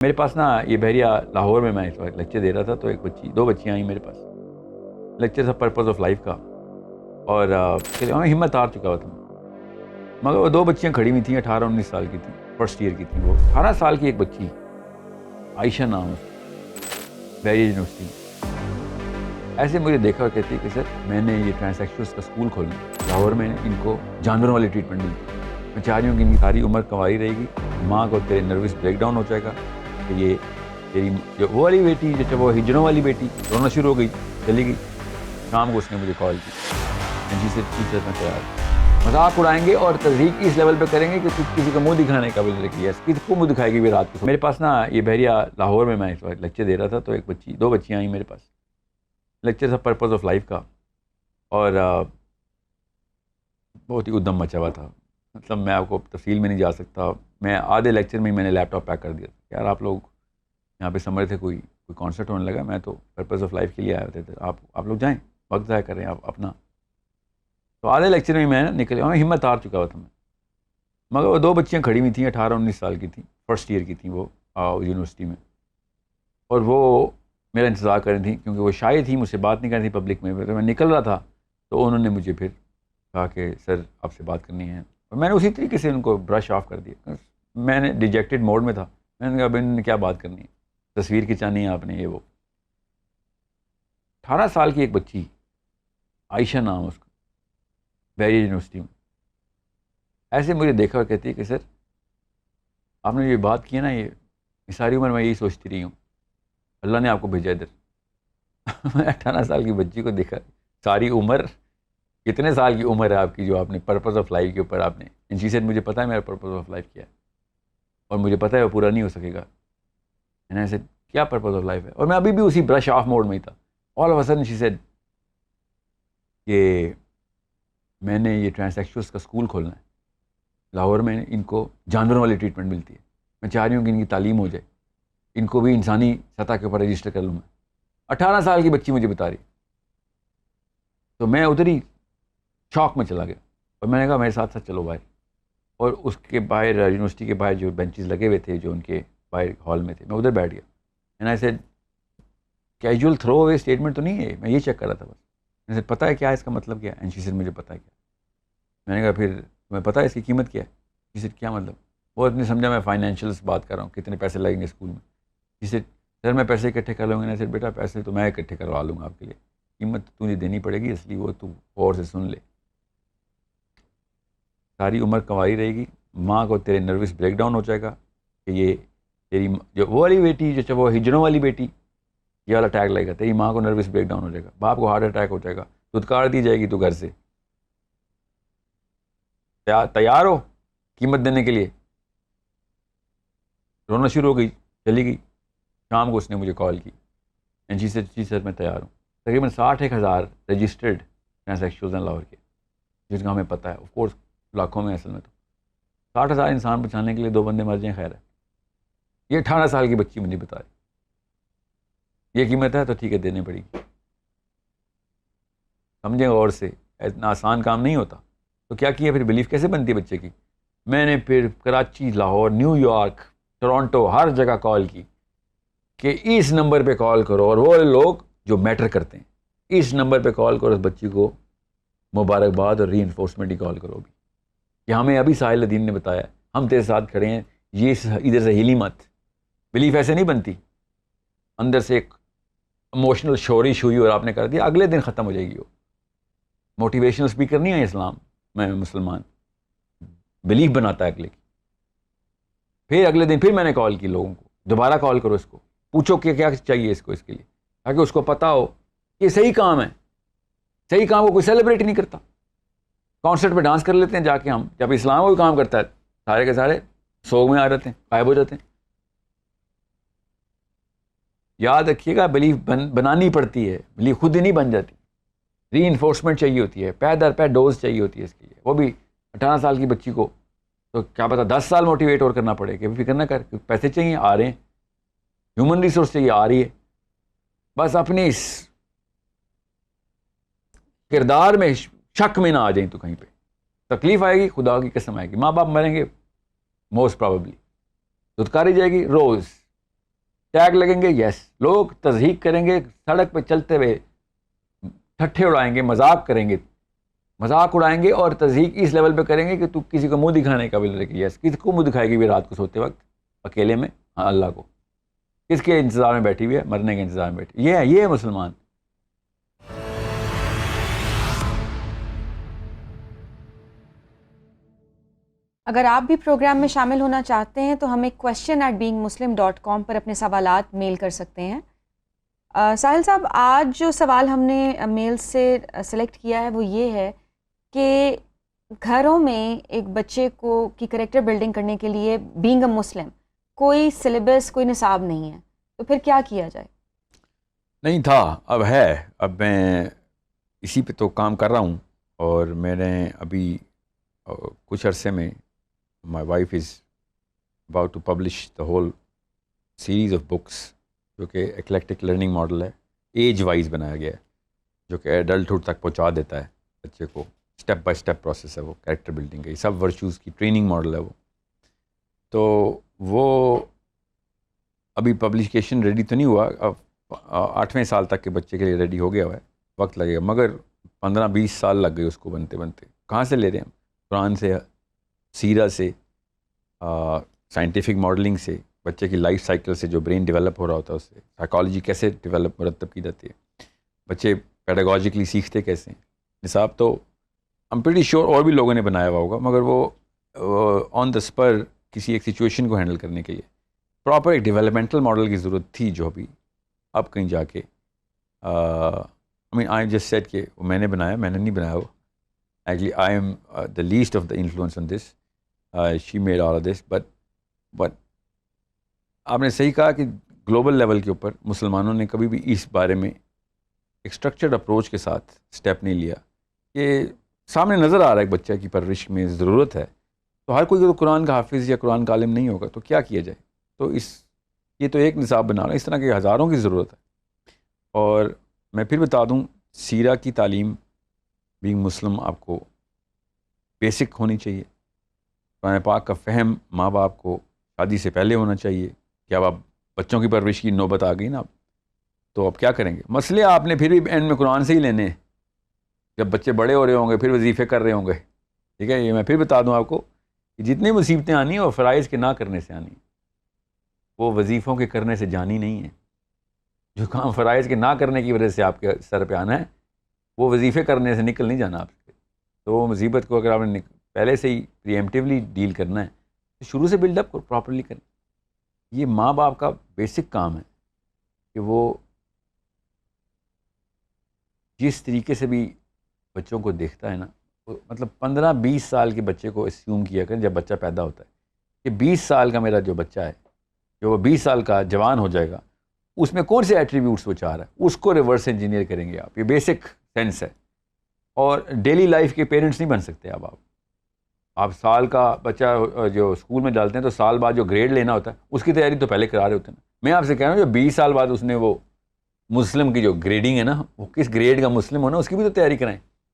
میرے پاس نا یہ بحریہ لاہور میں اس وقت لیکچر دے رہا تھا، تو دو بچیاں آئیں میرے پاس. لیکچر تھا پرپز آف لائف کا، اور میں ہمت ہار چکا ہوا تھا، مگر وہ دو بچیاں کھڑی ہوئی تھیں، 18-19 سال کی تھیں، فرسٹ ایئر کی تھیں. وہ 18 سال کی ایک بچی، عائشہ نام ہے، بحریہ یونیورسٹی میں. ایسے مجھے دیکھا اور کہتی ہے کہ سر میں نے یہ ٹرانسیکشنز کا اسکول کھولنا ہے لاہور میں، ان کو جانوروں والی ٹریٹمنٹ ملتی ہے. میں چاہ رہی ہوں کہ ان کی ساری عمر کنواری رہے گی، ماں کو تیرے نروس بریک ڈاؤن ہو جائے گا کہ یہ تیری جو وہ والی بیٹی، جو وہ ہجڑوں والی بیٹی رونا شروع ہو گئی، چلی گئی. شام کو اس نے مجھے کال کی، جی سے میں تیار مذاق اڑائیں گے اور تذہیق اس لیول پہ کریں گے کہ کسی کو منہ دکھانے کا بھی ذکر کیا، کسی کو منہ دکھائے گی بھی رات کو. میرے پاس نا یہ بحریہ لاہور میں اس وقت لیکچر دے رہا تھا، تو دو بچیاں آئیں میرے پاس. لیکچر تھا پرپز آف لائف کا، اور بہت ہی ادھم مچا ہوا تھا. مطلب میں آپ کو تفصیل میں نہیں جا سکتا. میں آدھے لیکچر میں نے لیپ ٹاپ پیک کر دیا تھا. یار آپ لوگ یہاں پہ سمجھ رہے تھے کوئی کانسرٹ ہونے لگا، میں تو پرپز آف لائف کے لیے آئے ہوتے تھے. آپ لوگ جائیں، وقت ضائع کر رہے ہیں آپ اپنا. تو آدھے لیکچر میں نکل میں ہمت ہار چکا ہوا تھا میں، مگر وہ دو بچیاں کھڑی ہوئی تھیں، 18-19 سال کی تھیں، فرسٹ ایئر کی تھیں وہ یونیورسٹی میں. اور وہ میرا انتظار کر رہی تھیں کیونکہ وہ شائع تھیں، مجھ سے بات نہیں کر رہی تھی پبلک میں. تو میں نکل رہا تھا تو انہوں نے مجھے پھر کہا کہ سر آپ سے بات کرنی ہے، اور میں نے اسی طریقے سے ان کو برش آف کر دیا. میں نے ڈیجیکٹڈ موڈ میں تھا. میں نے کہا اب انہوں نے کیا بات کرنی ہے، تصویر کھنچانی ہے آپ نے، یہ وہ. 18 سال کی ایک بچی، عائشہ نام اس کا، بحریہ یونیورسٹی میں. ایسے مجھے دیکھا اور کہتی ہے کہ سر آپ نے یہ بات کی ہے نا، یہ ساری عمر میں یہی سوچتی رہی ہوں، اللہ نے آپ کو بھیجا ادھر. میں 18 سال کی بچی کو دیکھا، ساری عمر، کتنے سال کی عمر ہے آپ کی جو آپ نے پرپز آف لائف کے اوپر آپ نے ان چیزیں، مجھے پتہ ہے میرا پرپز آف لائف کیا ہے، اور مجھے پتہ ہے وہ پورا نہیں ہو سکے گا. میں نے ایسے کیا پرپز آف لائف ہے، اور میں ابھی بھی اسی برش آف موڈ میں ہی تھا. All of a sudden she said کہ میں نے یہ ٹرانسیکشنز کا اسکول کھولنا ہے لاہور میں، ان کو جانوروں والی ٹریٹمنٹ ملتی ہے. میں چاہ رہی ہوں کہ ان کی تعلیم ہو جائے، ان کو بھی انسانی سطح کے اوپر رجسٹر کر لوں میں. 18 سال کی بچی مجھے بتا رہی. تو میں ادھر ہی شوق میں چلا گیا، اور میں نے کہا میرے ساتھ ساتھ چلو باہر. اور اس کے باہر یونیورسٹی کے باہر جو بینچز لگے ہوئے تھے جو ان کے باہر ہال میں تھے، میں ادھر بیٹھ گیا. And I said casual throw away statement تو نہیں ہے، میں یہ چیک کر رہا تھا بس. میں نے پتہ ہے کیا اس کا مطلب کیا ہے؟ اینڈ شی سیڈ مجھے پتہ ہے کیا. میں نے کہا پھر تمہیں پتہ ہے اس کی قیمت کیا ہے؟ شی سیڈ کیا مطلب؟ وہ اتنے سمجھا میں فائنینشیلس بات کر رہا ہوں، کتنے پیسے لگیں گے اسکول میں. شی سیڈ سر میں پیسے اکٹھے کر لوں گا. سر بیٹا پیسے تو میں اکٹھے کروا لوں گا آپ کے لیے، قیمت تو تجھے دینی پڑے گی، اس لیے وہ تو غور سے سن لے. ساری عمر کنواری رہے گی، ماں کو تیرے نروس بریک ڈاؤن ہو جائے گا کہ یہ تیری جو وہ والی بیٹی، جو وہ ہجڑوں والی بیٹی، یہ والا ٹیگ لگے گا، تیری ماں کو نروس بریک ڈاؤن ہو جائے گا، باپ کو ہارٹ اٹیک ہو جائے گا، دھتکار دی جائے گی تو گھر سے. تیار ہو قیمت دینے کے لیے؟ رونا شروع ہو گئی، چلی گئی. شام کو اس نے مجھے کال کی، جی سر میں تیار ہوں. تقریباً 61,000 رجسٹرڈ ٹرانسیکشنز ہیں لاہور کے، جس کا ہمیں پتہ ہے. آف کورس لاکھوں میں اصل میں تو 60,000 انسان بچانے کے لیے 2 بندے مر جائیں خیر ہے. یہ 18 سال کی بچی مجھے بتا رہی، یہ قیمت ہے تو ٹھیک ہے دینی پڑے گی. سمجھیں غور سے، اتنا آسان کام نہیں ہوتا. تو کیا کیا پھر؟ بلیف کیسے بنتی ہے بچے کی؟ میں نے پھر Karachi, Lahore, New York, Toronto, ہر جگہ کال کی کہ اس نمبر پہ کال کرو، اور وہ لوگ جو میٹر کرتے ہیں اس نمبر پہ کال کرو، اس بچی کو مبارکباد اور ری انفورسمنٹ کی کال کرو بھی کہ ہمیں ابھی ساحل الدین نے بتایا، ہم تیرے ساتھ کھڑے ہیں، یہ ادھر سے ہلی مت. بلیف ایسے نہیں بنتی. اندر سے ایک ایموشنل شورش ہوئی اور آپ نے کر دیا، اگلے دن ختم ہو جائے گی. وہ موٹیویشنل اسپیکر نہیں ہے اسلام میں، مسلمان بلیف بناتا ہے اگلے کی. پھر اگلے دن پھر میں نے کال کی لوگوں کو، دوبارہ کال کرو، اس کو پوچھو کہ کیا چاہیے اس کو، اس کے لیے، تاکہ اس کو پتہ ہو کہ صحیح کام ہے. صحیح کام کو کوئی سیلیبریٹ نہیں کرتا. کانسرٹ پہ ڈانس کر لیتے ہیں جا کے ہم، جب اسلام کوئی کام کرتا ہے سارے کے سارے سوگ میں آ جاتے ہیں، غائب ہو جاتے ہیں. یاد رکھیے گا بلیف بنانی پڑتی ہے، بلیف خود ہی نہیں بن جاتی. ری انفورسمنٹ چاہیے ہوتی ہے، پے در پے ڈوز چاہیے ہوتی ہے اس کے لیے. وہ بھی 18 سال کی بچی کو تو کیا پتا 10 سال موٹیویٹ اور کرنا پڑے کہ فکر نہ کر، پیسے چاہیے آ رہے ہیں، ہیومن ریسورس چاہیے آ رہی ہے. بس اپنے اس کردار میں شک میں نہ آ جائیں تو کہیں پہ تکلیف آئے گی، خدا کی قسم آئے گی. ماں باپ مریں گے موسٹ پرابیبلی، دھتکاری جائے گی روز، ٹیگ لگیں گے یس, لوگ تضحیق کریں گے, سڑک پہ چلتے ہوئے ٹھٹھے اڑائیں گے, مذاق کریں گے, مذاق اڑائیں گے اور تضحیق اس لیول پہ کریں گے کہ تو کسی کو منہ دکھانے کا قابل رہے گی. یس, کس کو منہ دکھائے گی بھی رات کو سوتے وقت اکیلے میں؟ ہاں اللہ کو. کس کے انتظار میں بیٹھی ہوئی ہے؟ مرنے کے انتظار میں بیٹھی. یہ ہے مسلمان. اگر آپ بھی پروگرام میں شامل ہونا چاہتے ہیں تو ہمیں question@beingmuslim.com پر اپنے سوالات میل کر سکتے ہیں. ساحل صاحب, آج جو سوال ہم نے میل سے سلیکٹ کیا ہے وہ یہ ہے کہ گھروں میں ایک بچے کی کریکٹر بلڈنگ کرنے کے لیے بینگ اے مسلم کوئی سلیبس, کوئی نصاب نہیں ہے, تو پھر کیا کیا جائے؟ نہیں تھا, اب ہے. اب میں اسی پہ تو کام کر رہا ہوں, اور میں نے ابھی کچھ عرصے میں my wife is about to publish the whole series of books جو کہ ایکلیکٹک لرننگ ماڈل ہے, ایج وائز بنایا گیا ہے, جو کہ ایڈلٹہڈ تک پہنچا دیتا ہے بچے کو. اسٹیپ بائی اسٹیپ پروسیس ہے وہ کریکٹر بلڈنگ کا, یہ سب ورچوز کی ٹریننگ ماڈل ہے وہ. تو وہ ابھی پبلیکیشن ریڈی تو نہیں ہوا, اب 8ویں سال تک کے بچے کے لیے ریڈی ہو گیا ہوا ہے, وقت لگے گا, مگر 15-20 سال لگ گئے اس کو بنتے بنتے. کہاں سے لے رہے ہیں ہم؟ قرآن سے, سیرہ سے, سائنٹیفک ماڈلنگ سے, بچے کی لائف سائیکل سے, جو برین ڈیولپ ہو رہا ہوتا ہے اس سے, سائیکالوجی کیسے ڈیولپ مرتب کی جاتی ہے, بچے پیڈاگوجیکلی سیکھتے کیسے ہیں. نصاب تو I'm pretty sure اور بھی لوگوں نے بنایا ہوا ہوگا, مگر وہ آن دا اسپر کسی ایک سچویشن کو ہینڈل کرنے کے لیے پراپر ایک ڈیولپمنٹل ماڈل کی ضرورت تھی, جو ابھی اب کہیں جا کے I just said کہ میں نے بنایا, میں نے نہیں بنایا وہ. Actually I am the least of the influence on this. She made all of this, but آپ نے صحیح کہا کہ گلوبل لیول کے اوپر مسلمانوں نے کبھی بھی اس بارے میں ایک اسٹرکچرڈ اپروچ کے ساتھ اسٹیپ نہیں لیا. کہ سامنے نظر آ رہا ہے ایک بچہ کی پرورش میں ضرورت ہے, تو ہر کوئی تو قرآن کا حافظ یا قرآن کا عالم نہیں ہوگا, تو کیا کیا جائے. تو یہ تو ایک نصاب بنا رہا ہے, اس طرح کے ہزاروں کی ضرورت ہے. اور میں پھر بتا دوں, سیرہ کی تعلیم بینگ مسلم آپ کو بیسک ہونی چاہیے. قرآن پاک کا فہم ماں باپ کو شادی سے پہلے ہونا چاہیے. کہ اب آپ بچوں کی پرورش کی نوبت آ گئی نا, تو اب کیا کریں گے؟ مسئلے آپ نے پھر بھی اینڈ میں قرآن سے ہی لینے ہیں. جب بچے بڑے ہو رہے ہوں گے پھر وظیفے کر رہے ہوں گے, ٹھیک ہے. یہ میں پھر بتا دوں آپ کو کہ جتنی مصیبتیں آنی ہیں وہ فرائض کے نہ کرنے سے آنی ہیں, وہ وظیفوں کے کرنے سے جانی نہیں ہے. جو کام فرائض کے نہ کرنے کی وجہ سے آپ کے سر پہ آنا ہے, وہ وظیفے کرنے سے نکل نہیں جانا آپ سے. تو وہ مصیبت کو اگر آپ نے پہلے سے ہی پری ایمپٹیولی ڈیل کرنا ہے تو شروع سے بلڈ اپ پراپرلی کریں. یہ ماں باپ کا بیسک کام ہے کہ وہ جس طریقے سے بھی بچوں کو دیکھتا ہے نا, مطلب 15-20 سال کے بچے کو اسیوم کیا کریں جب بچہ پیدا ہوتا ہے کہ 20 سال کا میرا جو بچہ ہے, جو وہ 20 سال کا جوان ہو جائے گا, اس میں کون سے ایٹریبیوٹس وہ چاہ رہا ہے, اس کو ریورس انجینئر کریں گے آپ. یہ بیسک سینس ہے. اور ڈیلی لائف کے پیرنٹس نہیں بن سکتے. اب آپ سال کا بچہ جو اسکول میں ڈالتے ہیں تو سال بعد جو گریڈ لینا ہوتا ہے اس کی تیاری تو پہلے کرا رہے ہوتے ہیں. میں آپ سے کہہ رہا ہوں جو 20 سال بعد اس نے وہ مسلم کی جو گریڈنگ ہے نا, وہ کس گریڈ کا مسلم ہونا, اس کی بھی تو تیاری کرائیں.